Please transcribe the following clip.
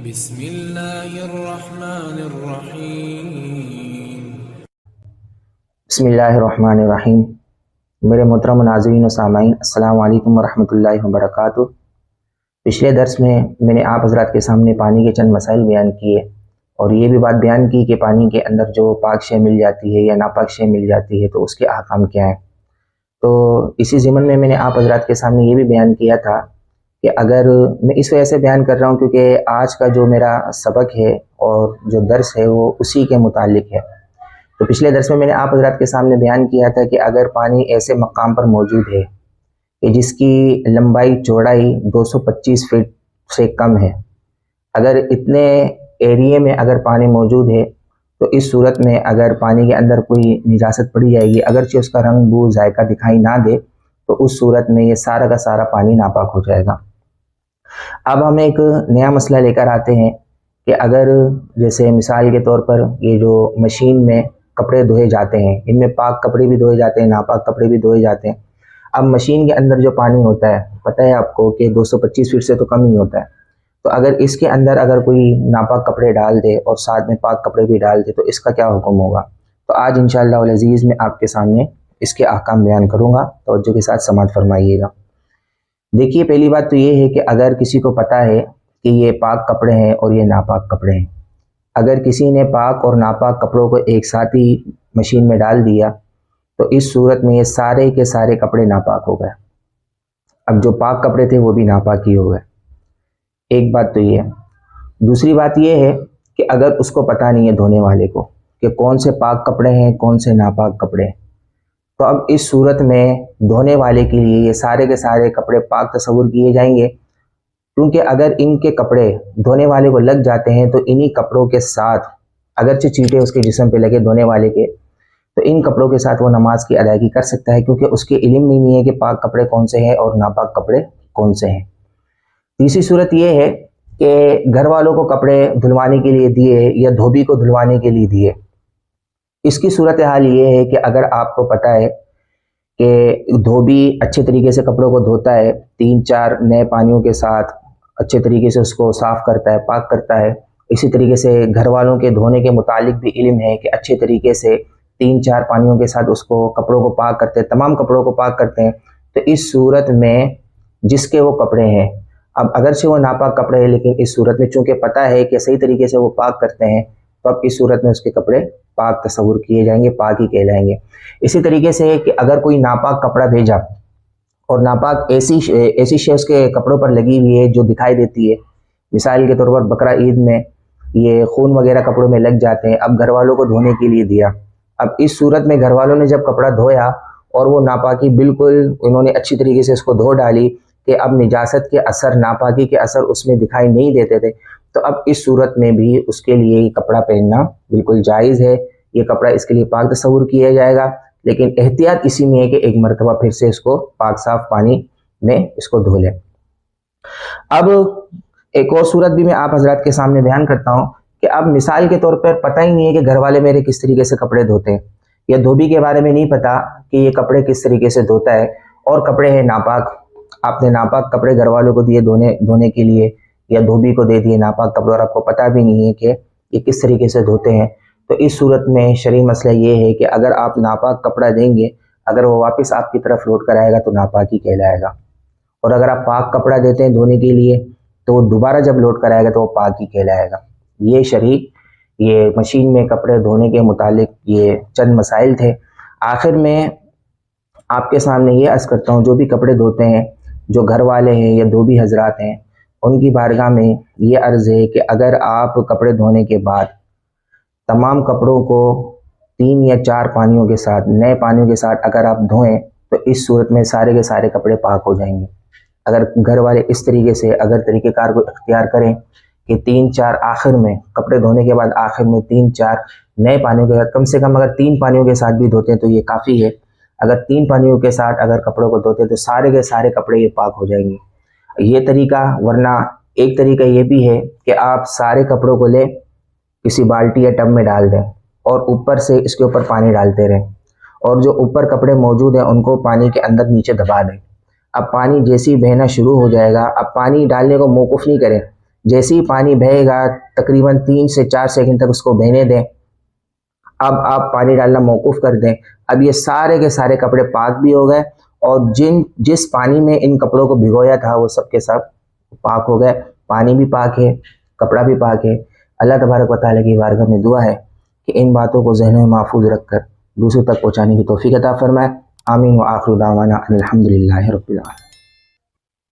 بسم اللہ الرحمن الرحیم۔ بسم اللہ الرحمن الرحیم۔ میرے محترم ناظرین و سامعین، السلام علیکم ورحمۃ اللہ وبرکاتہ۔ پچھلے درس میں نے آپ حضرات کے سامنے پانی کے چند مسائل بیان کیے اور یہ بھی بات بیان کی کہ پانی کے اندر جو پاک شے مل جاتی ہے یا ناپاک شے مل جاتی ہے تو اس کے احکام کیا ہیں۔ تو اسی ضمن میں نے آپ حضرات کے سامنے یہ بھی بیان کیا تھا کہ اگر میں اس وجہ سے بیان کر رہا ہوں کیونکہ آج کا جو میرا سبق ہے اور جو درس ہے وہ اسی کے متعلق ہے۔ تو پچھلے درس میں نے آپ حضرات کے سامنے بیان کیا تھا کہ اگر پانی ایسے مقام پر موجود ہے کہ جس کی لمبائی چوڑائی 225 فٹ سے کم ہے، اگر اتنے ایریے میں اگر پانی موجود ہے تو اس صورت میں اگر پانی کے اندر کوئی نجاست پڑی جائے گی، اگرچہ اس کا رنگ بو ذائقہ دکھائی نہ دے، تو اس صورت میں یہ سارا کا سارا پانی ناپاک ہو جائے گا۔ اب ہم ایک نیا مسئلہ لے کر آتے ہیں کہ اگر جیسے مثال کے طور پر یہ جو مشین میں کپڑے دھوئے جاتے ہیں، ان میں پاک کپڑے بھی دھوئے جاتے ہیں، ناپاک کپڑے بھی دھوئے جاتے ہیں۔ اب مشین کے اندر جو پانی ہوتا ہے، پتہ ہے آپ کو کہ 225 فٹ سے تو کم ہی ہوتا ہے، تو اگر اس کے اندر اگر کوئی ناپاک کپڑے ڈال دے اور ساتھ میں پاک کپڑے بھی ڈال دے تو اس کا کیا حکم ہوگا؟ تو آج انشاءاللہ العزیز میں آپ کے سامنے اس کے احکام بیان کروں گا، توجہ کے ساتھ سماعت فرمائیے گا۔ دیکھیے، پہلی بات تو یہ ہے کہ اگر کسی کو پتہ ہے کہ یہ پاک کپڑے ہیں اور یہ ناپاک کپڑے ہیں، اگر کسی نے پاک اور ناپاک کپڑوں کو ایک ساتھ ہی مشین میں ڈال دیا تو اس صورت میں یہ سارے کے سارے کپڑے ناپاک ہو گئے۔ اب جو پاک کپڑے تھے وہ بھی ناپاک ہی ہو گئے۔ ایک بات تو یہ ہے۔ دوسری بات یہ ہے کہ اگر اس کو پتہ نہیں ہے دھونے والے کو کہ کون سے پاک کپڑے ہیں کون سے ناپاک کپڑے ہیں، تو اب اس صورت میں دھونے والے کے لیے یہ سارے کے سارے کپڑے پاک تصور کیے جائیں گے، کیونکہ اگر ان کے کپڑے دھونے والے کو لگ جاتے ہیں تو انہی کپڑوں کے ساتھ اگرچہ چینٹے اس کے جسم پہ لگے دھونے والے کے، تو ان کپڑوں کے ساتھ وہ نماز کی ادائیگی کر سکتا ہے، کیونکہ اس کے علم میں نہیں ہے کہ پاک کپڑے کون سے ہیں اور ناپاک کپڑے کون سے ہیں۔ تیسری صورت یہ ہے کہ گھر والوں کو کپڑے دھلوانے کے لیے دیے یا دھوبی کو دھلوانے کے لیے دیے۔ اس کی صورتحال یہ ہے کہ اگر آپ کو پتہ ہے کہ دھوبی اچھے طریقے سے کپڑوں کو دھوتا ہے، 3-4 نئے پانیوں کے ساتھ اچھے طریقے سے اس کو صاف کرتا ہے، پاک کرتا ہے، اسی طریقے سے گھر والوں کے دھونے کے متعلق بھی علم ہے کہ اچھے طریقے سے 3-4 پانیوں کے ساتھ اس کو کپڑوں کو پاک کرتے ہیں، تمام کپڑوں کو پاک کرتے ہیں، تو اس صورت میں جس کے وہ کپڑے ہیں، اب اگرچہ وہ ناپاک کپڑے ہیں لیکن اس صورت میں چونکہ پتہ ہے کہ صحیح طریقے سے وہ پاک کرتے ہیں، تو اب اس صورت میں اس کے کپڑے پاک تصور کیے جائیں گے، پاک ہی کہلائیں گے۔ اسی طریقے سے کہ اگر کوئی ناپاک کپڑا بھیجا اور ناپاک ایسی شے اس کے کپڑوں پر لگی ہوئی ہے جو دکھائی دیتی ہے، مثال کے طور پر بقرہ عید میں یہ خون وغیرہ کپڑوں میں لگ جاتے ہیں، اب گھر والوں کو دھونے کے لیے دیا، اب اس صورت میں گھر والوں نے جب کپڑا دھویا اور وہ ناپاکی بالکل انہوں نے اچھی طریقے سے اس کو دھو ڈالی کہ اب نجاست کے اثر، ناپاکی کے اثر اس میں دکھائی نہیں دیتے تھے، تو اب اس صورت میں بھی اس کے لیے یہ کپڑا پہننا بالکل جائز ہے، یہ کپڑا اس کے لیے پاک تصور کیا جائے گا، لیکن احتیاط اسی میں ہے کہ ایک مرتبہ پھر سے اس کو پاک صاف پانی میں اس کو دھو لیں۔ اب ایک اور صورت بھی میں آپ حضرات کے سامنے بیان کرتا ہوں کہ اب مثال کے طور پر پتہ ہی نہیں ہے کہ گھر والے میرے کس طریقے سے کپڑے دھوتے ہیں، یا دھوبی کے بارے میں نہیں پتہ کہ یہ کپڑے کس طریقے سے دھوتا ہے، اور کپڑے ہیں ناپاک، آپ نے ناپاک کپڑے گھر والوں کو دیے دھونے کے لیے یا دھوبی کو دے دیے ناپاک کپڑے، اور آپ کو پتہ بھی نہیں ہے کہ یہ کس طریقے سے دھوتے ہیں، تو اس صورت میں شرعی مسئلہ یہ ہے کہ اگر آپ ناپاک کپڑا دیں گے، اگر وہ واپس آپ کی طرف لوٹ کر آئے گا تو ناپاک ہی کہلائے گا، اور اگر آپ پاک کپڑا دیتے ہیں دھونے کے لیے تو وہ دوبارہ جب لوٹ کر آئے گا تو وہ پاک ہی کہلائے گا۔ یہ شرعی، یہ مشین میں کپڑے دھونے کے متعلق یہ چند مسائل تھے۔ آخر میں آپ کے سامنے یہ عرض کرتا ہوں، جو بھی کپڑے دھوتے ہیں، جو گھر والے ہیں یا دھوبی حضرات ہیں، ان کی بارگاہ میں یہ عرض ہے کہ اگر آپ کپڑے دھونے کے بعد تمام کپڑوں کو 3 یا 4 پانیوں کے ساتھ، نئے پانیوں کے ساتھ اگر آپ دھوئیں تو اس صورت میں سارے کے سارے کپڑے پاک ہو جائیں گے۔ اگر گھر والے اس طریقے سے اگر طریقہ کار کو اختیار کریں کہ 3-4 آخر میں کپڑے دھونے کے بعد آخر میں 3-4 نئے پانیوں کے ساتھ، کم سے کم اگر 3 پانیوں کے ساتھ بھی دھوتے ہیں تو یہ کافی ہے، اگر 3 پانیوں کے ساتھ اگر کپڑوں کو دھوتے ہیں تو سارے کے سارے کپڑے یہ پاک ہو جائیں گے۔ یہ طریقہ، ورنہ ایک طریقہ یہ بھی ہے کہ آپ سارے کپڑوں کو لے کسی بالٹی یا ٹب میں ڈال دیں اور اوپر سے اس کے اوپر پانی ڈالتے رہیں، اور جو اوپر کپڑے موجود ہیں ان کو پانی کے اندر نیچے دبا دیں۔ اب پانی جیسے ہی بہنا شروع ہو جائے گا، اب پانی ڈالنے کو موقف نہیں کریں جیسے ہی پانی بہے گا تقریباً 3 سے 4 سیکنڈ تک اس کو بہنے دیں. اب آپ پانی ڈالنا موقوف کر دیں. اب یہ سارے کے سارے کپڑے پاک بھی ہو گئے، اور جس پانی میں ان کپڑوں کو بھگویا تھا وہ سب کے سب پاک ہو گئے. پانی بھی پاک ہے، کپڑا بھی پاک ہے. اللہ تبارک و تعالیٰ کی بارگاہ میں دعا ہے کہ ان باتوں کو ذہنوں میں محفوظ رکھ کر دوسروں تک پہنچانے کی توفیق عطا فرمائے. آمین. وآخر دعوانا ان الحمد للہ رب العالمین.